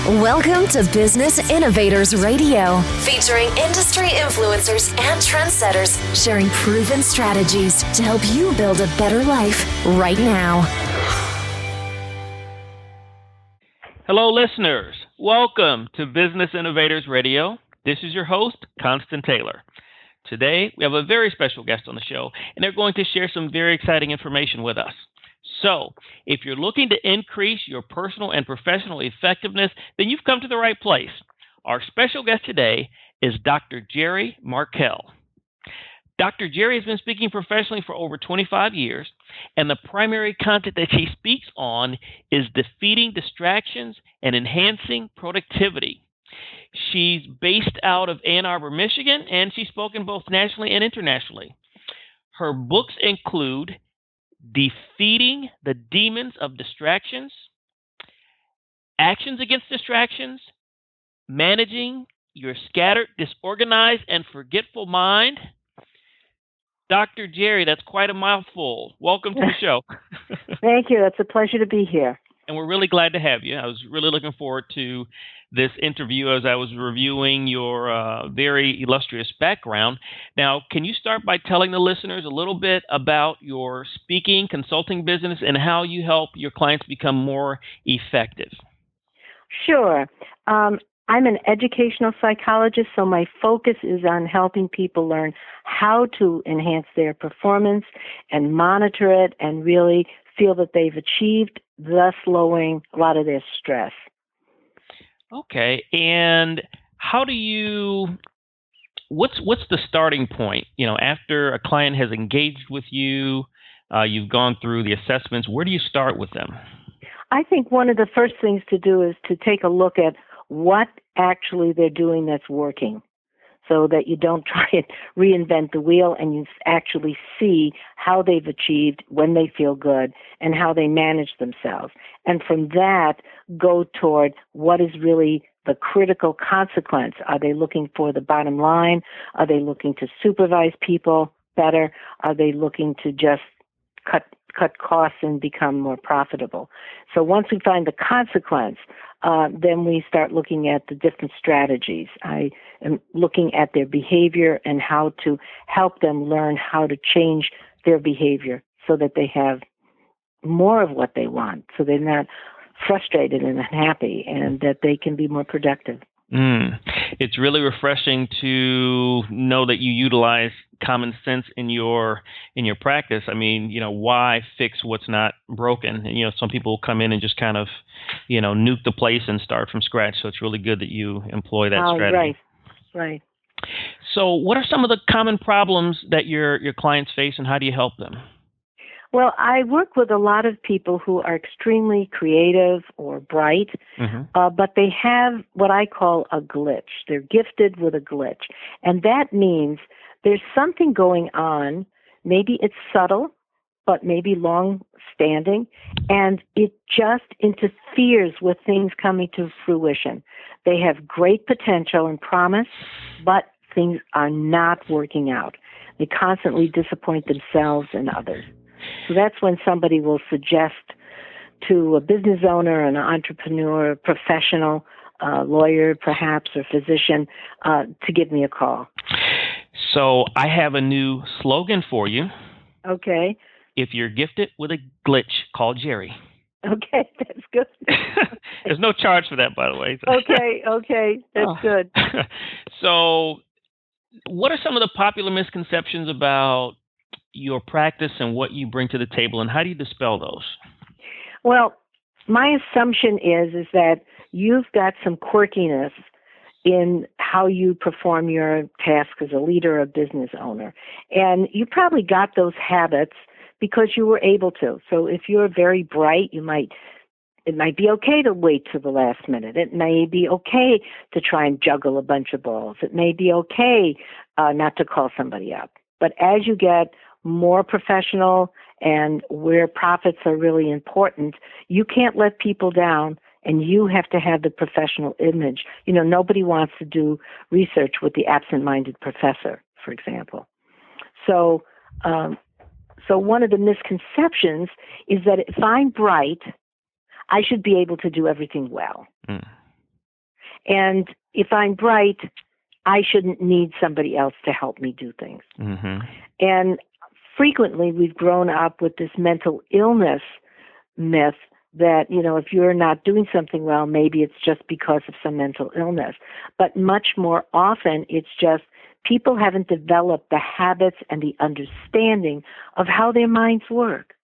Welcome to Business Innovators Radio, featuring industry influencers and trendsetters sharing proven strategies to help you build a better life right now. Hello, listeners. Welcome to Business Innovators Radio. This is your host, Constant Taylor. Today, we have a very special guest on the show, and they're going to share some very exciting information with us. So, if you're looking to increase your personal and professional effectiveness, then you've come to the right place. Our special guest today is Dr. Geri Markel. Dr. Geri has been speaking professionally for over 25 years, and the primary content that she speaks on is defeating distractions and enhancing productivity. She's based out of Ann Arbor, Michigan, and she's spoken both nationally and internationally. Her books include Defeating the Demons of Distractions, Actions Against Distractions, Managing Your Scattered, Disorganized, and Forgetful Mind. Dr. Geri, that's quite a mouthful. Welcome to the show. Thank you. It's a pleasure to be here. And we're really glad to have you. I was really looking forward to this interview as I was reviewing your very illustrious background. Now, can you start by telling the listeners a little bit about your speaking, consulting business, and how you help your clients become more effective? Sure. I'm an educational psychologist, so my focus is on helping people learn how to enhance their performance and monitor it and really feel that they've achieved, thus lowering a lot of their stress. Okay, and how do you, what's the starting point? You know, after a client has engaged with you, you've gone through the assessments, where do you start with them? I think one of the first things to do is to take a look at what actually they're doing that's working, so that you don't try and reinvent the wheel and you actually see how they've achieved, when they feel good, and how they manage themselves. And from that, go toward what is really the critical consequence. Are they looking for the bottom line? Are they looking to supervise people better? Are they looking to just cut costs and become more profitable? So once we find the consequence, then we start looking at the different strategies. I am looking at their behavior and how to help them learn how to change their behavior so that they have more of what they want, so they're not frustrated and unhappy, and that they can be more productive. It's really refreshing to know that you utilize common sense in your practice. I mean, you know, why fix what's not broken? And, you know, some people come in and just kind of, you know, nuke the place and start from scratch. So it's really good that you employ that strategy. Right. So what are some of the common problems that your clients face, and how do you help them? Well, I work with a lot of people who are extremely creative or bright, but they have what I call a glitch. They're gifted with a glitch. And that means there's something going on. Maybe it's subtle, but maybe long-standing, and it just interferes with things coming to fruition. They have great potential and promise, but things are not working out. They constantly disappoint themselves and others. So that's when somebody will suggest to a business owner, an entrepreneur, a professional, lawyer perhaps, or physician, to give me a call. So I have a new slogan for you. Okay. If you're gifted with a glitch, call Geri. Okay, that's good. There's no charge for that, by the way. Okay, that's good. So what are some of the popular misconceptions about your practice and what you bring to the table, and how do you dispel those? Well, my assumption is that you've got some quirkiness in how you perform your task as a leader or business owner. And you probably got those habits because you were able to. So if you're very bright, it might be okay to wait till the last minute. It may be okay to try and juggle a bunch of balls. It may be okay not to call somebody up. But as you get more professional and where profits are really important, you can't let people down, and you have to have the professional image. You know, nobody wants to do research with the absent-minded professor, for example. So one of the misconceptions is that if I'm bright, I should be able to do everything well. And if I'm bright, I shouldn't need somebody else to help me do things. Mm-hmm. And frequently we've grown up with this mental illness myth that, if you're not doing something well, maybe it's just because of some mental illness. But much more often, it's just people haven't developed the habits and the understanding of how their minds work.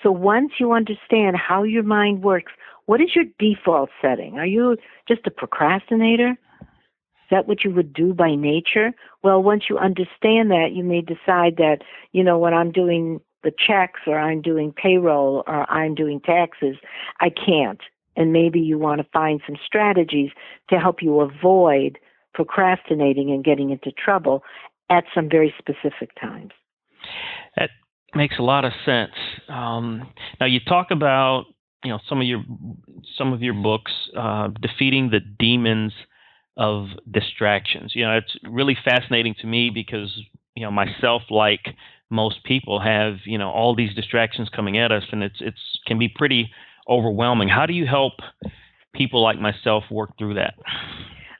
So once you understand how your mind works, what is your default setting? Are you just a procrastinator? Is that what you would do by nature? Well, once you understand that, you may decide that, when I'm doing the checks or I'm doing payroll or I'm doing taxes, I can't. And maybe you want to find some strategies to help you avoid procrastinating and getting into trouble at some very specific times. That makes a lot of sense. Now you talk about, some of your books, defeating the demons of distractions. It's really fascinating to me because, myself, like most people, have, all these distractions coming at us, and it's can be pretty overwhelming. How do you help people like myself work through that?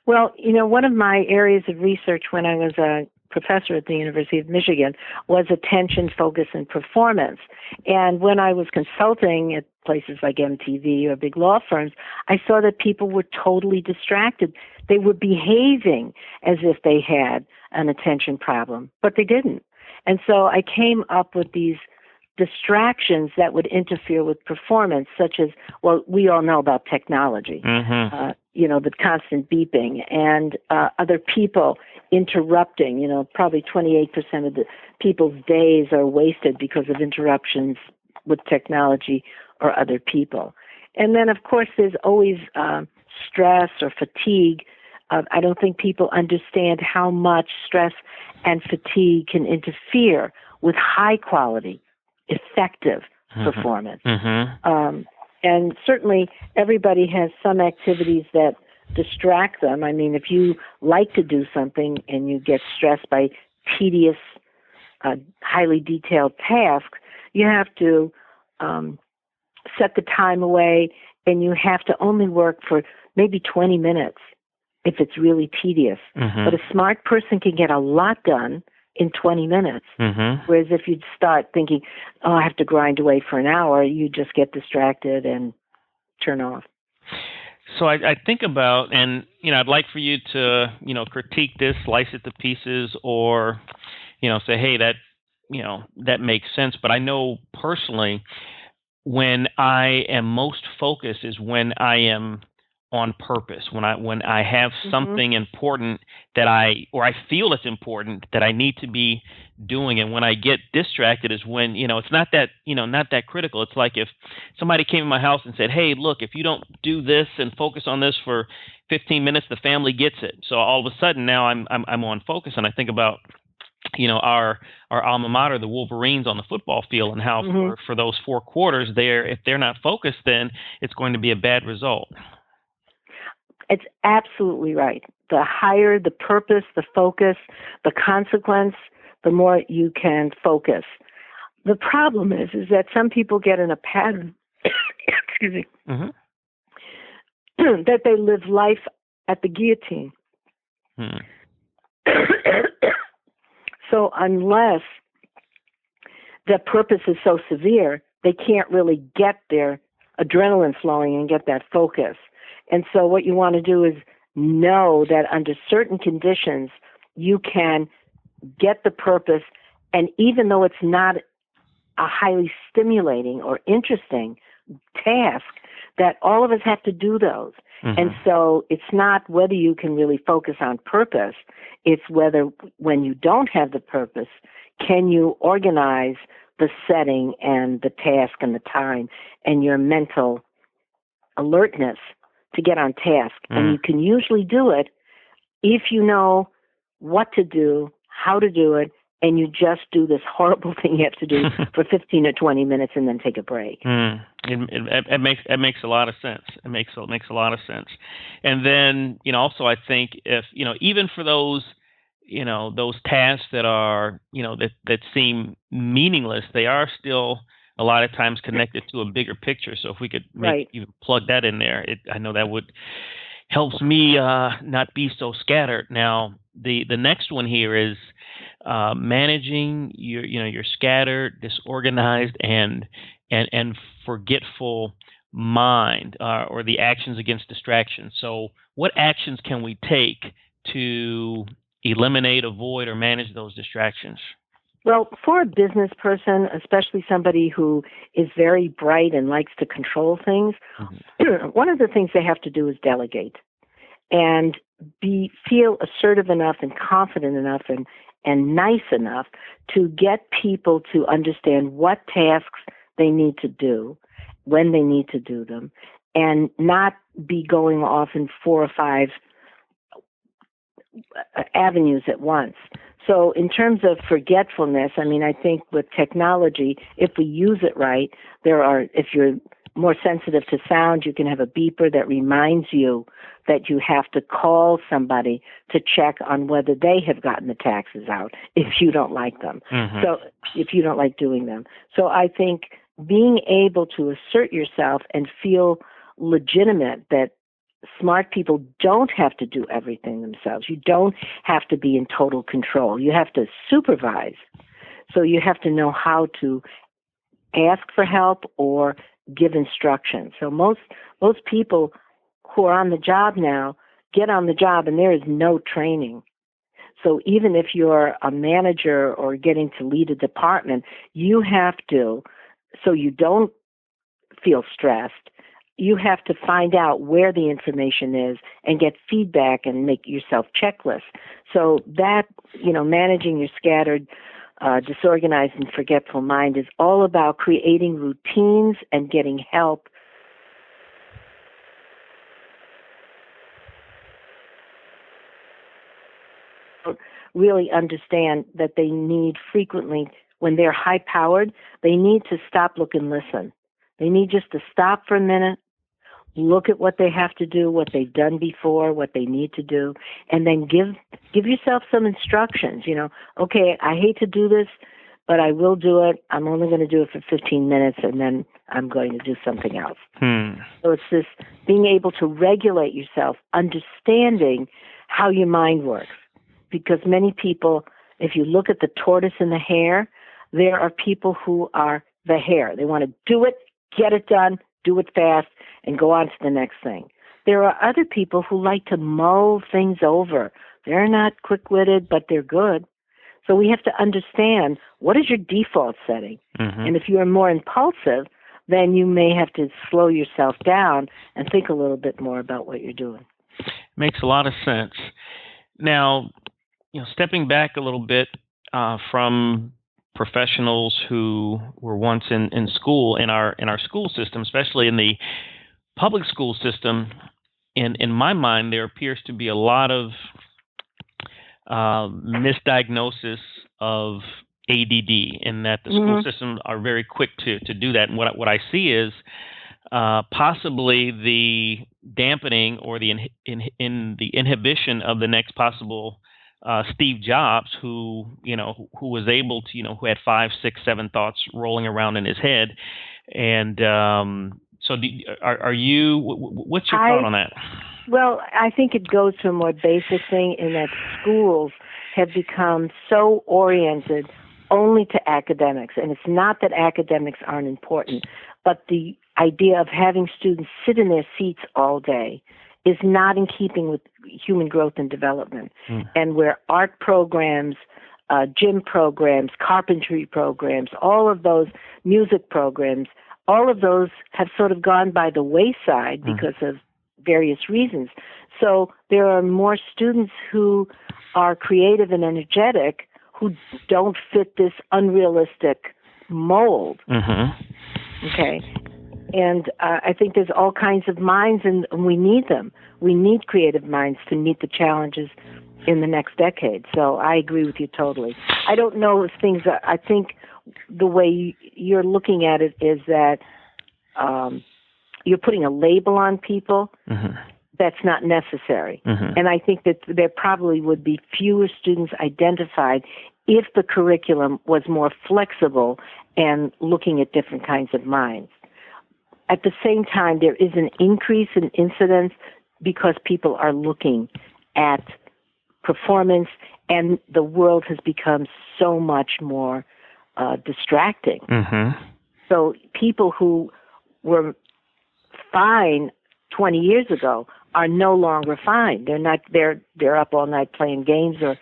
Well, one of my areas of research when I was a professor at the University of Michigan was attention, focus, and performance. And when I was consulting at places like MTV or big law firms, I saw that people were totally distracted. They were behaving as if they had an attention problem, but they didn't. And so I came up with these distractions that would interfere with performance, such as, well, we all know about technology, mm-hmm. The constant beeping and other people interrupting. Probably 28% of the people's days are wasted because of interruptions with technology or other people. And then, of course, there's always stress or fatigue. I don't think people understand how much stress and fatigue can interfere with high quality, effective performance. Mm-hmm. And certainly everybody has some activities that distract them. I mean, if you like to do something and you get stressed by tedious, highly detailed tasks, you have to set the time away, and you have to only work for maybe 20 minutes if it's really tedious. Mm-hmm. But a smart person can get a lot done in 20 minutes. Mm-hmm. Whereas if you'd start thinking, I have to grind away for an hour, you just get distracted and turn off. So I think about, and, I'd like for you to, critique this, slice it to pieces, or, say, hey, that makes sense. But I know personally, when I am most focused is when I am on purpose, when I have something important that I feel it's important that I need to be doing. And when I get distracted is when, it's not that critical. It's like if somebody came in my house and said, hey, look, if you don't do this and focus on this for 15 minutes, the family gets it. So all of a sudden now I'm on focus. And I think about, our alma mater, the Wolverines, on the football field, and how for those 4 quarters if they're not focused, then it's going to be a bad result. It's absolutely right. The higher the purpose, the focus, the consequence, the more you can focus. The problem is that some people get in a pattern, excuse me, that they live life at the guillotine. So unless the purpose is so severe, they can't really get their adrenaline flowing and get that focus. And so what you want to do is know that under certain conditions, you can get the purpose, and even though it's not a highly stimulating or interesting task, that all of us have to do those. And so it's not whether you can really focus on purpose, it's whether when you don't have the purpose, can you organize the setting and the task and the time and your mental alertness to get on task. And you can usually do it if you know what to do, how to do it, and you just do this horrible thing you have to do for 15 or 20 minutes and then take a break. It makes a lot of sense. It makes a lot of sense. And then, also I think if, even for those, those tasks that are, that seem meaningless, they are still a lot of times connected to a bigger picture. So if we could even plug that in there, I know that would, helps me not be so scattered. Now, the next one here is managing your scattered, disorganized, and forgetful mind, or the actions against distraction. So, what actions can we take to eliminate, avoid, or manage those distractions? Well, for a business person, especially somebody who is very bright and likes to control things, one of the things they have to do is delegate and feel assertive enough and confident enough and nice enough to get people to understand what tasks they need to do, when they need to do them, and not be going off in 4 or 5 avenues at once. So in terms of forgetfulness, I mean, I think with technology, if we use it right, if you're more sensitive to sound, you can have a beeper that reminds you that you have to call somebody to check on whether they have gotten the taxes out if you don't like them. So if you don't like doing them. So I think being able to assert yourself and feel legitimate, that smart people don't have to do everything themselves. You don't have to be in total control. You have to supervise. So you have to know how to ask for help or give instructions. So most people who are on the job now get on the job and there is no training. So even if you're a manager or getting to lead a department, you have to, so you don't feel stressed, you have to find out where the information is and get feedback and make yourself checklists. So that, managing your scattered, disorganized, and forgetful mind is all about creating routines and getting help. Really understand that they need frequently, when they're high-powered, they need to stop, look, and listen. They need just to stop for a minute, look at what they have to do, what they've done before, what they need to do, and then give yourself some instructions. Okay, I hate to do this, but I will do it. I'm only going to do it for 15 minutes, and then I'm going to do something else. So it's this being able to regulate yourself, understanding how your mind works. Because many people, if you look at the tortoise and the hare, there are people who are the hare. They want to do it, get it done, do it fast, and go on to the next thing. There are other people who like to mull things over. They're not quick-witted, but they're good. So we have to understand, what is your default setting? And if you are more impulsive, then you may have to slow yourself down and think a little bit more about what you're doing. Makes a lot of sense. Now, stepping back a little bit from professionals who were once in school, in our school system, especially in the public school system, in my mind, there appears to be a lot of misdiagnosis of ADD, in that the school systems are very quick to do that. And what I see is possibly the dampening or the inhibition of the next possible Steve Jobs, who was able to, who had 5, 6, 7 thoughts rolling around in his head. And so what's your thought on that? Well, I think it goes to a more basic thing, in that schools have become so oriented only to academics. And it's not that academics aren't important, but the idea of having students sit in their seats all day is not in keeping with human growth and development. And where art programs, gym programs, carpentry programs, all of those, music programs, all of those have sort of gone by the wayside because of various reasons. So there are more students who are creative and energetic who don't fit this unrealistic mold. Okay. And I think there's all kinds of minds, and we need them. We need creative minds to meet the challenges in the next decade. So I agree with you totally. I don't know if things are, I think the way you're looking at it is that you're putting a label on people. That's not necessary. And I think that there probably would be fewer students identified if the curriculum was more flexible and looking at different kinds of minds. At the same time, there is an increase in incidence because people are looking at performance, and the world has become so much more distracting. Mm-hmm. So people who were fine 20 years ago are no longer fine. They're up all night playing games or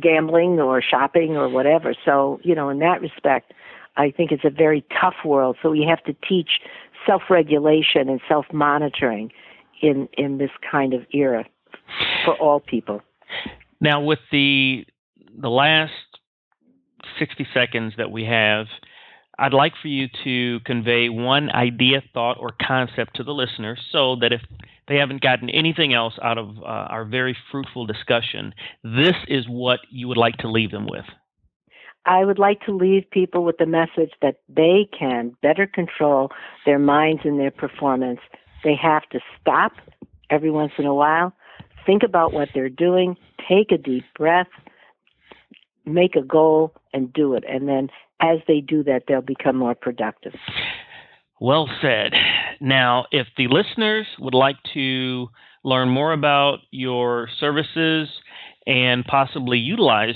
gambling or shopping or whatever. So, in that respect, I think it's a very tough world. So we have to teach self-regulation and self-monitoring in this kind of era for all people. Now, with the last 60 seconds that we have, I'd like for you to convey one idea, thought, or concept to the listeners so that if they haven't gotten anything else out of our very fruitful discussion, this is what you would like to leave them with. I would like to leave people with the message that they can better control their minds and their performance. They have to stop every once in a while, think about what they're doing, take a deep breath, make a goal, and do it. And then as they do that, they'll become more productive. Well said. Now, if the listeners would like to learn more about your services and possibly utilize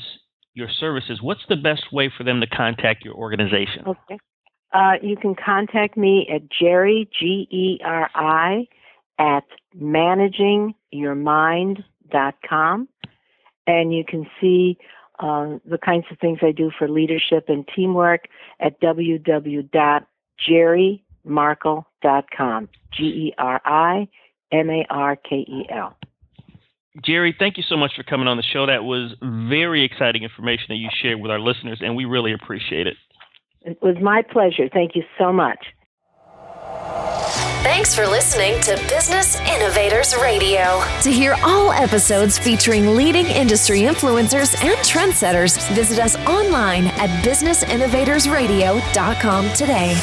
your services, what's the best way for them to contact your organization? Okay. You can contact me at Geri, Geri, at managingyourmind.com. And you can see the kinds of things I do for leadership and teamwork at www.gerimarkel.com. GeriMarkel. Geri, thank you so much for coming on the show. That was very exciting information that you shared with our listeners, and we really appreciate it. It was my pleasure. Thank you so much. Thanks for listening to Business Innovators Radio. To hear all episodes featuring leading industry influencers and trendsetters, visit us online at businessinnovatorsradio.com today.